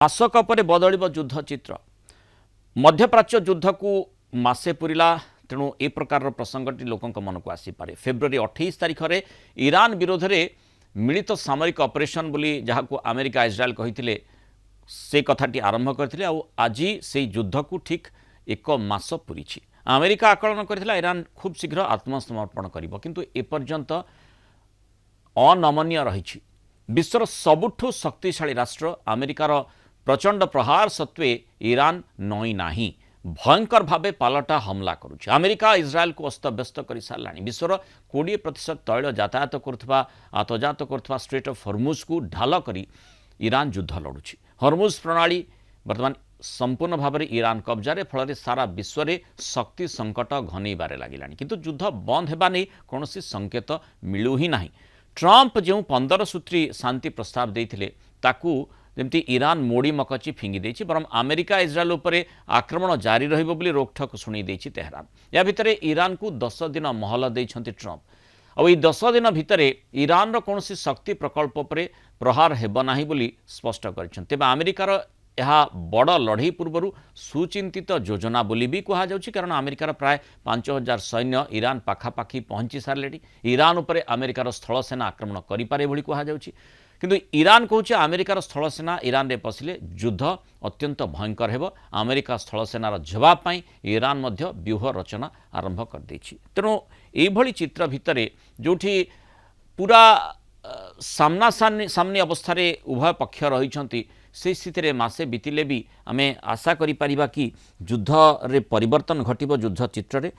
mask पर बदल युद्ध चित्र मध्यप्राच्य युद्ध को मसे पूरा तेणु ए प्रकार प्रसंगटी लोक मन को आसीपे फेब्रुआरी 28 तारिख में ईरान विरोध में मिलित सामरिक ऑपरेशन बोली जहाँ को अमेरिका इजराइल कही से कथाटी आरंभ करते आज से युद्ध को ठीक एक मास पूरी अमेरिका आकलन कर ईरान खूब शीघ्र आत्मसमर्पण कर किंतु एपर्यंत अनमनीय रही विश्वर सबुठु शक्तिशाली राष्ट्र अमेरिकार प्रचंड प्रहार सत्वे ईरान नई नाही भयंकर भावे पालटा हमला करुच्ची अमेरिका इजराइल को अस्तव्यस्त कर सारा विश्वर 20% तैल यातायात करुवा आतजात करुवा स्ट्रेट ऑफ हॉर्मुज को ढाल कर ईरान युद्ध लड़ुची हॉर्मुज प्रणाली बर्तमान संपूर्ण भाव में ईरान कब्जारे फल सारा विश्व में शक्ति संकट घनईबार लगे किंतु युद्ध बंद होगा नहीं कौन संकेत मिलू ही ना ट्रंप जो 15 सूत्री शांति प्रस्ताव देते जमती ईरान मोड़ी मकची फिंगी देछि बरम अमेरिका इजराइल उपरे आक्रमण जारी रहिबो बोली रोकठोक शुणी देछि तेहरान या भितरे ईरान को 10 दिन महल देछंती ट्रंप और 10 दिन भितरे ईरान रो कोनसी शक्ति प्रकल्प उपरे प्रहार हेबो नाही बोली स्पष्ट करछंती तेबे अमेरिकार यह बड़ लड़ई पूर्व सुचिंतित योजना बोली भी कहा जाउछि कारण अमेरिकार प्राय 5000 सैन्य ईरान पाखापाखि पहुंची सारे ईरान उपरे अमेरिकार स्थल सेना आक्रमण करिपारे भली कहा जाउछि किंतु ईरान कहूँ अमेरिकार स्थल सेना ईरान में पशिले युद्ध अत्यंत भयंकर हेब अमेरिका स्थल सेनार जवाब पाई ईरान मध्य व्यूह रचना आरंभ कर देछि तेणु एभली चित्र भितर जोठी पूरा सामना सामने अवस्था उभय पक्ष रही से स्थित मसे बीतिले भी आम आशा करिपरिबा कि युद्ध रे परिवर्तन घटिबो युद्ध चित्र रे